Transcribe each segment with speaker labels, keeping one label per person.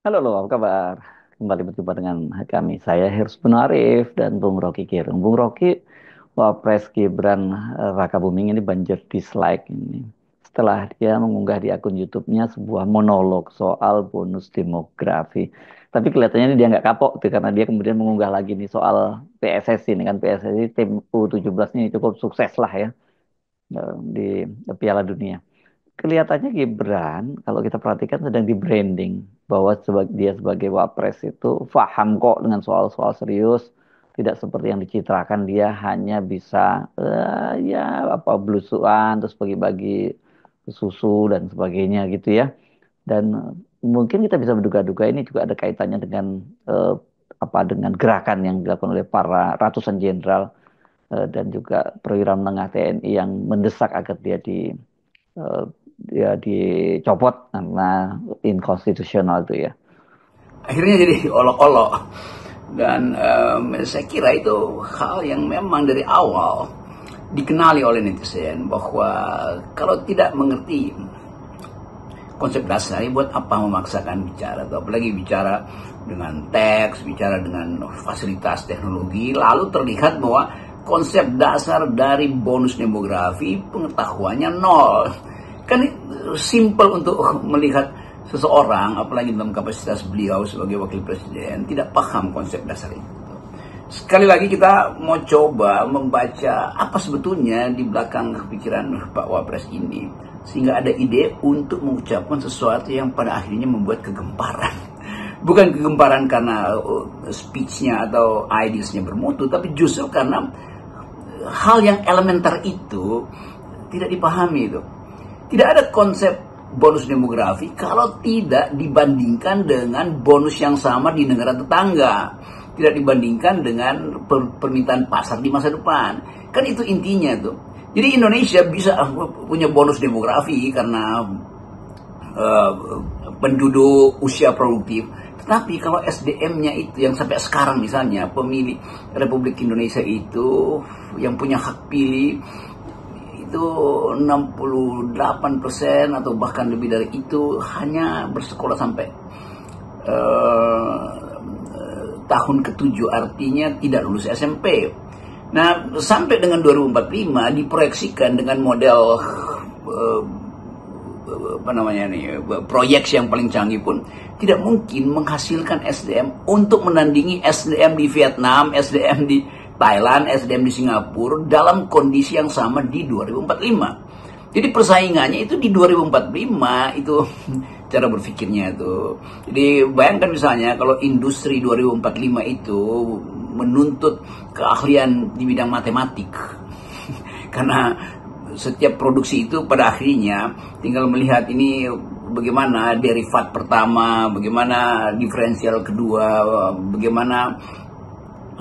Speaker 1: Halo, apa kabar? Kembali berjumpa dengan kami. Saya Hersbun Arif dan Bung Rocky Gerung. Bung Rocky, Wapres Gibran Raka Buming ini banjir dislike ini. Setelah dia mengunggah di akun YouTube-nya sebuah monolog soal bonus demografi. Tapi kelihatannya dia nggak kapok tuh, karena dia kemudian mengunggah lagi nih soal PSSI. Ini kan PSSI tim U17 ini cukup sukses lah ya di Piala Dunia. Kelihatannya Gibran, kalau kita perhatikan sedang di branding bahwa dia sebagai wapres itu paham kok dengan soal-soal serius, tidak seperti yang dicitrakan dia hanya bisa ya apa belusuan terus bagi-bagi susu dan sebagainya gitu ya. Dan mungkin kita bisa menduga-duga ini juga ada kaitannya dengan eh, apa dengan gerakan yang dilakukan oleh para ratusan jenderal dan juga perwira menengah TNI yang mendesak agar eh, dia dicopot karena inkonstitusional itu ya.
Speaker 2: Akhirnya jadi olok-olok. Dan saya kira itu hal yang memang dari awal dikenali oleh netizen, bahwa kalau tidak mengerti konsep dasar, buat apa memaksakan bicara, atau apalagi bicara dengan teks, bicara dengan fasilitas teknologi, lalu terlihat bahwa konsep dasar dari bonus demografi pengetahuannya nol. Kan simple untuk melihat seseorang, apalagi dalam kapasitas beliau sebagai wakil presiden, tidak paham konsep dasar itu. Sekali lagi kita mau coba membaca apa sebetulnya di belakang pikiran Pak Wapres ini, sehingga ada ide untuk mengucapkan sesuatu yang pada akhirnya membuat kegemparan. Bukan kegemparan karena speech-nya atau ideas-nya bermutu, tapi justru karena hal yang elementer itu tidak dipahami itu. Tidak ada konsep bonus demografi kalau tidak dibandingkan dengan bonus yang sama di negara tetangga. Tidak dibandingkan dengan permintaan pasar di masa depan. Kan itu intinya tuh. Jadi Indonesia bisa punya bonus demografi karena uh, penduduk usia produktif. Tetapi kalau SDM-nya itu yang sampai sekarang misalnya pemilih Republik Indonesia itu yang punya hak pilih itu 68% atau bahkan lebih dari itu hanya bersekolah sampai tahun ke-7, artinya tidak lulus SMP. Nah, sampai dengan 2045 diproyeksikan dengan model apa namanya nih, proyek yang paling canggih pun tidak mungkin menghasilkan SDM untuk menandingi SDM di Vietnam, SDM di Thailand, SDM di Singapura dalam kondisi yang sama di 2045. Jadi persaingannya itu di 2045 itu cara berpikirnya itu. Jadi bayangkan misalnya kalau industri 2045 itu menuntut keahlian di bidang matematik. Karena setiap produksi itu pada akhirnya tinggal melihat ini bagaimana derivat pertama, bagaimana diferensial kedua, bagaimana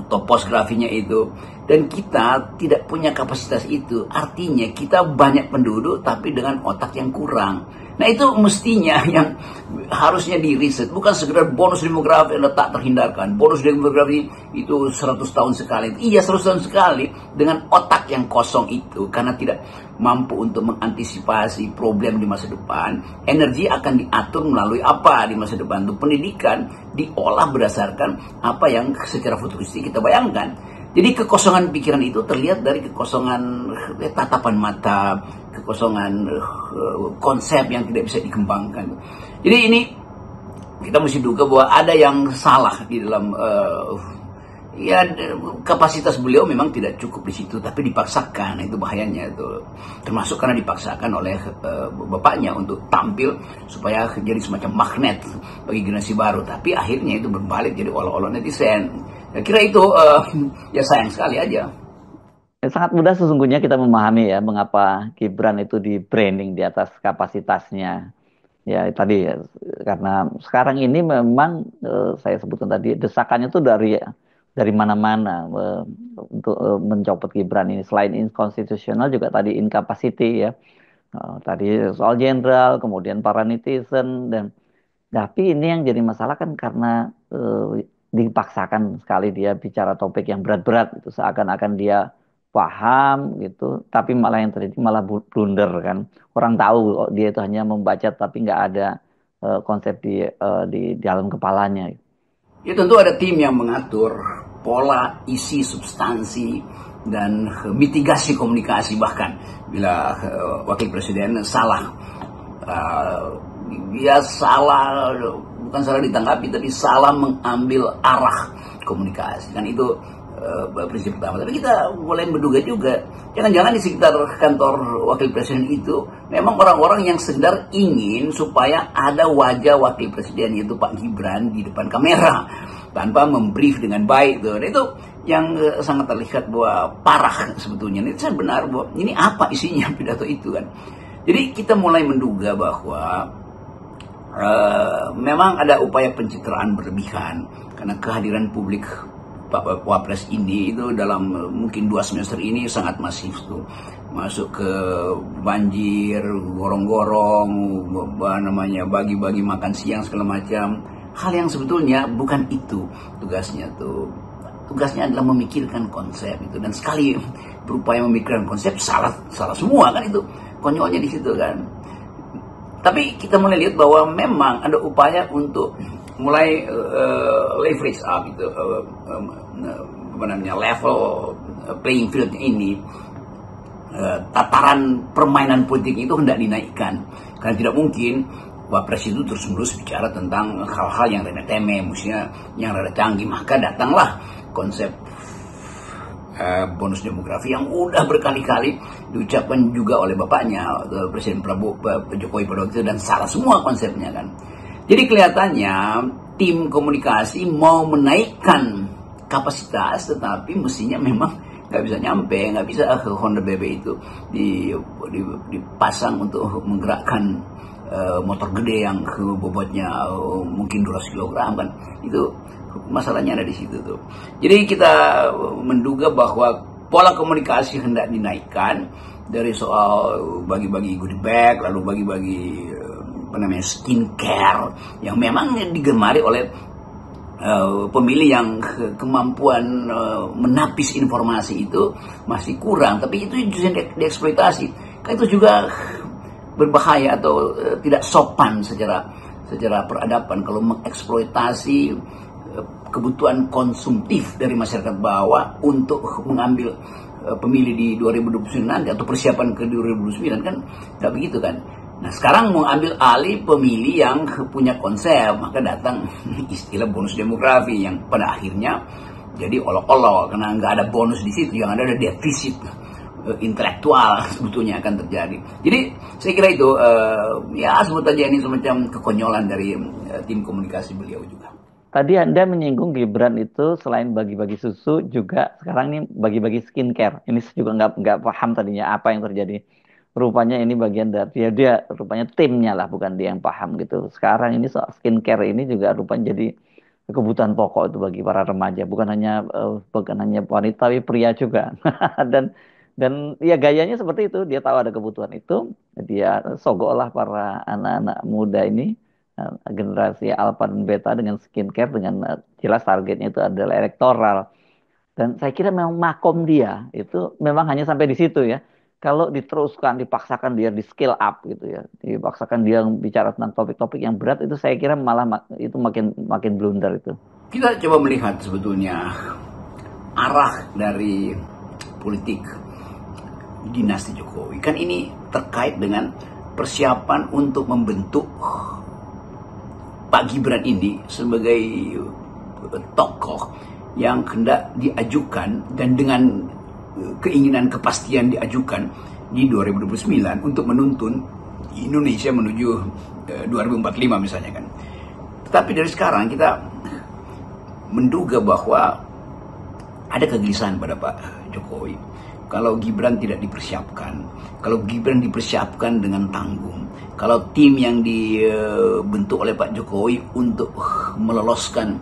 Speaker 2: topografinya itu. Dan kita tidak punya kapasitas itu, artinya kita banyak penduduk tapi dengan otak yang kurang. Nah itu mestinya yang harusnya di riset, bukan sekedar bonus demografi yang tak terhindarkan. Bonus demografi itu 100 tahun sekali. Iya 100 tahun sekali, dengan otak yang kosong itu, karena tidak mampu untuk mengantisipasi problem di masa depan. Energi akan diatur melalui apa di masa depan? Untuk pendidikan diolah berdasarkan apa yang secara futuristik kita bayangkan. Jadi kekosongan pikiran itu terlihat dari kekosongan tatapan mata, kekosongan konsep yang tidak bisa dikembangkan. Jadi ini kita mesti duga bahwa ada yang salah di dalam ya kapasitas beliau memang tidak cukup di situ, tapi dipaksakan. Itu bahayanya itu, termasuk karena dipaksakan oleh bapaknya untuk tampil supaya jadi semacam magnet bagi generasi baru, tapi akhirnya itu berbalik jadi olah-olah netizen. Saya kira itu ya sayang sekali aja.
Speaker 1: Sangat mudah sesungguhnya kita memahami ya mengapa Gibran itu di branding di atas kapasitasnya. Ya tadi ya, karena sekarang ini memang saya sebutkan tadi desakannya itu dari mana-mana untuk mencopot Gibran ini. Selain inkonstitusional juga tadi incapacity ya. Tadi soal jenderal, kemudian para netizen dan tapi ini yang jadi masalah kan karena dipaksakan sekali dia bicara topik yang berat-berat itu seakan-akan dia paham gitu, tapi malah yang terjadi malah blunder kan. Orang tahu oh, dia itu hanya membaca tapi nggak ada konsep di dalam kepalanya.
Speaker 2: Ya tentu ada tim yang mengatur pola, isi, substansi, dan mitigasi komunikasi. Bahkan bila wakil presiden salah, dia salah, bukan salah ditanggapi, tapi salah mengambil arah komunikasi. Kan itu prinsip pertama. Tapi kita boleh menduga juga, jangan-jangan di sekitar kantor wakil presiden itu memang orang-orang yang sedang ingin supaya ada wajah wakil presiden, yaitu Pak Gibran, di depan kamera tanpa membrief dengan baik tuh. Itu yang sangat terlihat bahwa parah sebetulnya. Ini saya benar bahwa ini apa isinya pidato itu kan. Jadi kita mulai menduga bahwa memang ada upaya pencitraan berlebihan karena kehadiran publik Pak Wapres ini itu dalam mungkin 2 semester ini sangat masif tuh, masuk ke banjir, gorong-gorong, bagi-bagi makan siang segala macam. Hal yang sebetulnya bukan itu tugasnya tuh. Tugasnya adalah memikirkan konsep itu, dan sekali berupaya memikirkan konsep salah semua kan, itu konyolnya di situ kan. Tapi kita mulai lihat bahwa memang ada upaya untuk mulai leverage up itu level playing field ini, tataran permainan politik itu hendak dinaikkan, karena tidak mungkin Wapres itu terus-menerus bicara tentang hal-hal yang remeh-temeh, maksudnya yang rada canggih. Maka datanglah konsep bonus demografi yang udah berkali-kali diucapkan juga oleh bapaknya Presiden Jokowi pada waktu itu, dan salah semua konsepnya kan. Jadi kelihatannya tim komunikasi mau menaikkan kapasitas, tetapi mestinya memang nggak bisa nyampe, nggak bisa Honda BB itu dipasang untuk menggerakkan motor gede yang bobotnya mungkin 200 kg kan. Itu masalahnya ada di situ tuh. Jadi kita menduga bahwa pola komunikasi hendak dinaikkan dari soal bagi-bagi goodie bag, lalu bagi-bagi skincare yang memang digemari oleh pemilih yang kemampuan menapis informasi itu masih kurang, tapi itu justru dieksploitasi. Kan itu juga berbahaya atau tidak sopan secara peradaban kalau mengeksploitasi kebutuhan konsumtif dari masyarakat bawah untuk mengambil pemilih di 2029 nanti, atau persiapan ke 2029 kan nggak begitu kan. Nah sekarang mau ambil alih pemilih yang punya konsep, maka datang istilah bonus demografi yang pada akhirnya jadi olok-olok, karena nggak ada bonus di situ, yang ada defisit intelektual sebetulnya akan terjadi. Jadi saya kira itu ya sebut aja ini semacam kekonyolan dari tim komunikasi beliau juga.
Speaker 1: Tadi Anda menyinggung Gibran itu selain bagi-bagi susu juga sekarang ini bagi-bagi skincare. Ini saya juga nggak paham tadinya apa yang terjadi. Rupanya ini bagian dari dia rupanya timnya lah, bukan dia yang paham gitu. Sekarang ini soal skincare ini juga rupanya jadi kebutuhan pokok itu bagi para remaja, bukan hanya wanita tapi pria juga. dan ya gayanya seperti itu, dia tahu ada kebutuhan itu, dia sogoklah para anak-anak muda ini, generasi alpha dan beta dengan skincare, dengan jelas targetnya itu adalah elektoral. Dan saya kira memang makom dia itu memang hanya sampai di situ ya. Kalau diteruskan, dipaksakan dia di skill up gitu ya, dipaksakan dia bicara tentang topik-topik yang berat, itu saya kira malah itu makin blunder itu.
Speaker 2: Kita coba melihat sebetulnya arah dari politik dinasti Jokowi. Kan ini terkait dengan persiapan untuk membentuk Pak Gibran ini sebagai tokoh yang hendak diajukan dan dengan keinginan kepastian diajukan di 2029 untuk menuntun Indonesia menuju 2045 misalnya kan. Tetapi dari sekarang kita menduga bahwa ada kegelisahan pada Pak Jokowi. Kalau Gibran tidak dipersiapkan, kalau Gibran dipersiapkan dengan tanggung, kalau tim yang dibentuk oleh Pak Jokowi untuk meloloskan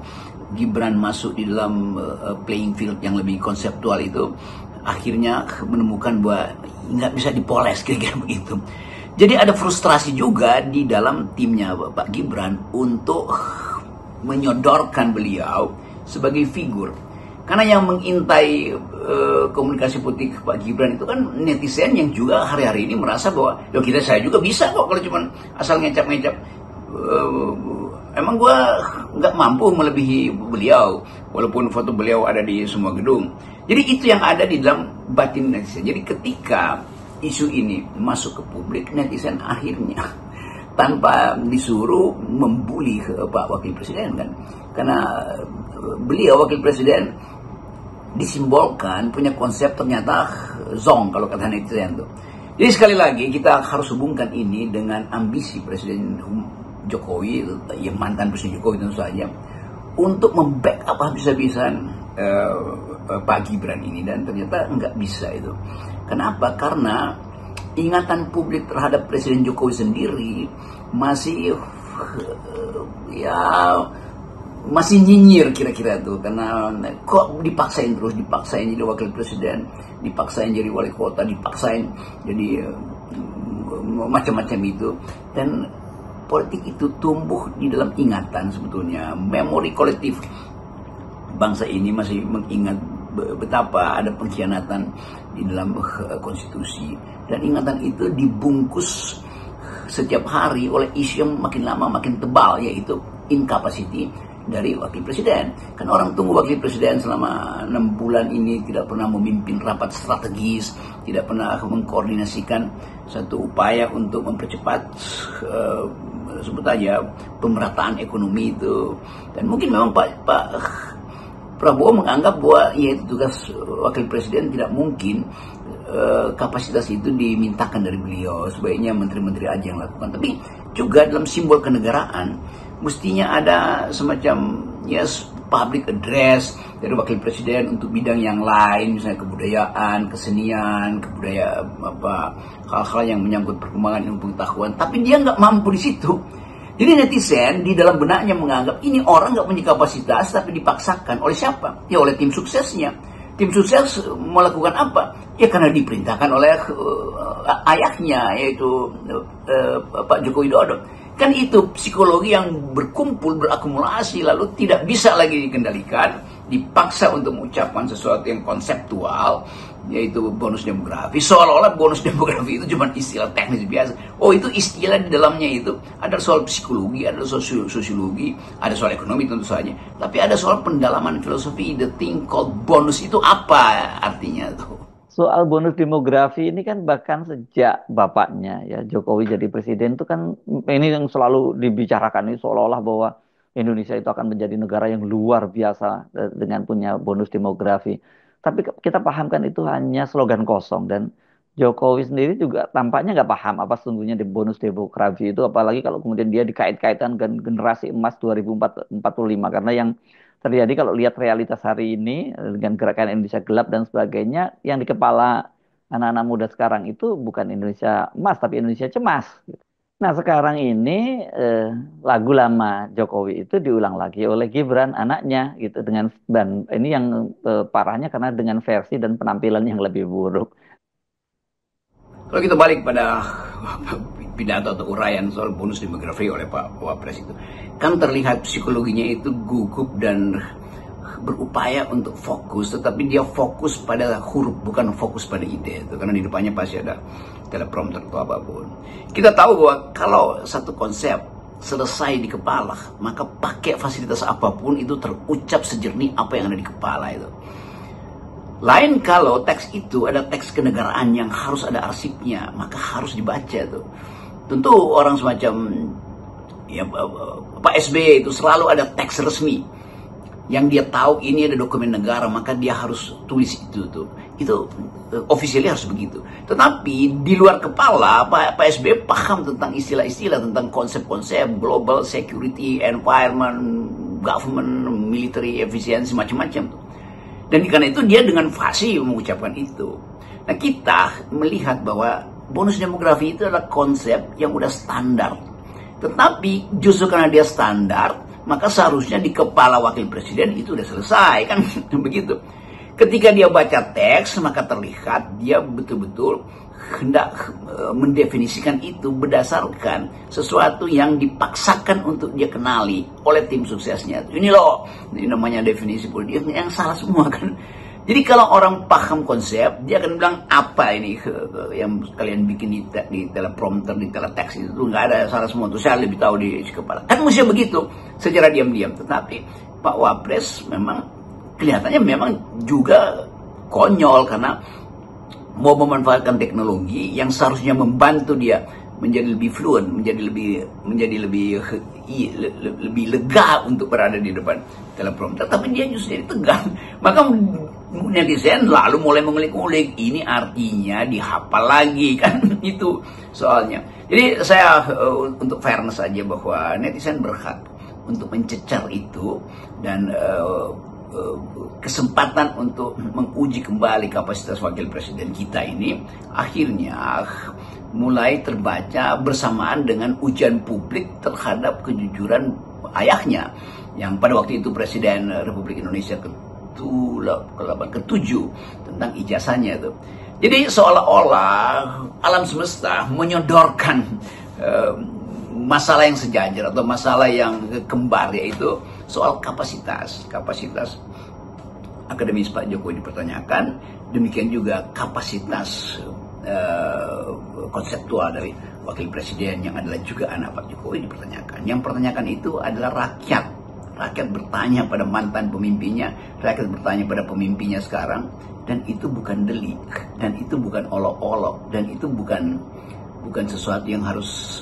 Speaker 2: Gibran masuk di dalam playing field yang lebih konseptual itu, akhirnya menemukan bahwa nggak bisa dipoles, kira-kira begitu. Jadi ada frustrasi juga di dalam timnya Pak Gibran untuk menyodorkan beliau sebagai figur. Karena yang mengintai komunikasi politik Pak Gibran itu kan netizen yang juga hari-hari ini merasa bahwa saya juga bisa kok kalau cuma asal ngecap-ngecap emang gue nggak mampu melebihi beliau, walaupun foto beliau ada di semua gedung. Jadi itu yang ada di dalam batin netizen. Jadi ketika isu ini masuk ke publik, netizen akhirnya tanpa disuruh membuli ke Pak Wakil Presiden kan, karena beliau Wakil Presiden disimbolkan punya konsep ternyata zong kalau kata netizen tuh. Jadi sekali lagi kita harus hubungkan ini dengan ambisi Presiden Jokowi, yang mantan Presiden Jokowi tentu saja, untuk membackup habis-habisan Pak Gibran ini, dan ternyata nggak bisa itu. Kenapa? Karena ingatan publik terhadap Presiden Jokowi sendiri masih masih nyinyir kira-kira tuh, karena kok dipaksain jadi wakil presiden, dipaksain jadi wali kota, dipaksain jadi macam-macam itu. Dan politik itu tumbuh di dalam ingatan, sebetulnya memori kolektif bangsa ini masih mengingat betapa ada pengkhianatan di dalam konstitusi, dan ingatan itu dibungkus setiap hari oleh isu yang makin lama makin tebal, yaitu incapacity dari wakil presiden. Kan orang tunggu wakil presiden selama 6 bulan ini tidak pernah memimpin rapat strategis, tidak pernah mengkoordinasikan satu upaya untuk mempercepat sebut aja pemerataan ekonomi itu. Dan mungkin memang Pak Prabowo menganggap bahwa ya itu tugas wakil presiden, tidak mungkin kapasitas itu dimintakan dari beliau, sebaiknya menteri-menteri aja yang lakukan. Tapi juga dalam simbol kenegaraan mestinya ada semacam public address dari wakil presiden untuk bidang yang lain, misalnya kebudayaan, kesenian, hal-hal yang menyangkut perkembangan ilmu pengetahuan. Tapi dia nggak mampu di situ. Jadi netizen di dalam benaknya menganggap ini orang nggak punya kapasitas, tapi dipaksakan oleh siapa? Ya oleh tim suksesnya. Tim sukses melakukan apa? Ya karena diperintahkan oleh ayahnya, yaitu Pak Joko Widodo. Kan itu psikologi yang berkumpul, berakumulasi, lalu tidak bisa lagi dikendalikan, dipaksa untuk mengucapkan sesuatu yang konseptual, yaitu bonus demografi. Seolah-olah bonus demografi itu cuma istilah teknis biasa. Oh, itu istilah di dalamnya itu ada soal psikologi, ada soal sosiologi, ada soal ekonomi tentu saja. Tapi ada soal pendalaman filosofi, the thing called bonus itu apa artinya tuh.
Speaker 1: Soal bonus demografi ini kan bahkan sejak bapaknya ya Jokowi jadi presiden itu kan ini yang selalu dibicarakan, ini seolah-olah bahwa Indonesia itu akan menjadi negara yang luar biasa dengan punya bonus demografi. Tapi kita pahamkan itu hanya slogan kosong, dan Jokowi sendiri juga tampaknya nggak paham apa sesungguhnya di bonus demografi itu, apalagi kalau kemudian dia dikait-kaitkan dengan generasi emas 2045, karena yang terjadi kalau lihat realitas hari ini dengan gerakan Indonesia Gelap dan sebagainya, yang di kepala anak-anak muda sekarang itu bukan Indonesia emas tapi Indonesia cemas. Nah sekarang ini lagu lama Jokowi itu diulang lagi oleh Gibran anaknya gitu, dengan dan ini yang parahnya karena dengan versi dan penampilan yang lebih buruk.
Speaker 2: Kalau kita balik pada pidato atau uraian soal bonus demografi oleh Pak Wapres itu, kan terlihat psikologinya itu gugup dan berupaya untuk fokus, tetapi dia fokus pada huruf, bukan fokus pada ide itu, karena di depannya pasti ada teleprompter atau apapun. Kita tahu bahwa kalau satu konsep selesai di kepala, maka pakai fasilitas apapun itu terucap sejernih apa yang ada di kepala itu. Lain kalau teks itu ada teks kenegaraan yang harus ada arsipnya, maka harus dibaca tuh. Tentu orang semacam Pak SBY itu selalu ada teks resmi yang dia tahu ini ada dokumen negara, maka dia harus tulis itu tuh. Itu officially harus begitu. Tetapi di luar kepala Pak SBY paham tentang istilah-istilah, tentang konsep-konsep global security, environment, government, military efficiency, macam-macam tuh. Dan karena itu dia dengan fasih mengucapkan itu. Nah kita melihat bahwa bonus demografi itu adalah konsep yang udah standar. Tetapi justru karena dia standar, maka seharusnya di kepala wakil presiden itu udah selesai kan begitu. Ketika dia baca teks, maka terlihat dia betul-betul hendak mendefinisikan itu berdasarkan sesuatu yang dipaksakan untuk dia kenali oleh tim suksesnya. Ini loh, ini namanya definisi politik yang salah semua kan. Jadi kalau orang paham konsep, dia akan bilang apa ini yang kalian bikin di teleprompter, di teletext itu nggak ada salah semua. Itu saya lebih tahu di kepala. Kan mesti begitu secara diam-diam. Tetapi Pak Wapres memang kelihatannya memang juga konyol karena mau memanfaatkan teknologi yang seharusnya membantu dia menjadi lebih fluent, menjadi lebih lega untuk berada di depan teleprompter, tapi dia justru jadi tegang. Maka netizen lalu mulai mengulik-ulik, ini artinya dihafal lagi kan itu soalnya. Jadi saya untuk fairness saja bahwa netizen berhak untuk mencecar itu dan kesempatan untuk menguji kembali kapasitas wakil presiden kita ini akhirnya mulai terbaca bersamaan dengan ujian publik terhadap kejujuran ayahnya yang pada waktu itu Presiden Republik Indonesia ke-7 tentang ijazahnya itu. Jadi seolah-olah alam semesta menyodorkan masalah yang sejajar atau masalah yang kembar, yaitu soal kapasitas akademis Pak Jokowi dipertanyakan, demikian juga kapasitas konseptual dari wakil presiden yang adalah juga anak Pak Jokowi dipertanyakan. Yang pertanyakan itu adalah rakyat. Rakyat bertanya pada mantan pemimpinnya, rakyat bertanya pada pemimpinnya sekarang, dan itu bukan delik, dan itu bukan olok-olok, dan itu bukan sesuatu yang harus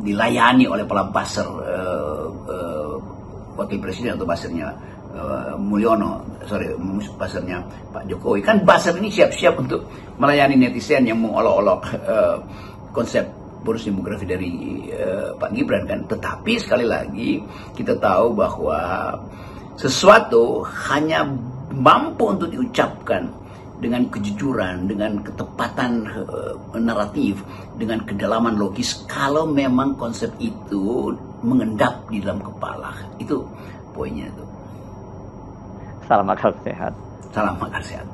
Speaker 2: dilayani oleh pelabasar wakil presiden atau basarnya basarnya Pak Jokowi. Kan basar ini siap-siap untuk melayani netizen yang mengolok-olok konsep bonus demografi dari Pak Gibran kan. Tetapi sekali lagi kita tahu bahwa sesuatu hanya mampu untuk diucapkan dengan kejujuran, dengan ketepatan naratif, dengan kedalaman logis kalau memang konsep itu mengendap di dalam kepala. Itu poinnya itu.
Speaker 1: Salam akal sehat.
Speaker 2: Salam akal sehat.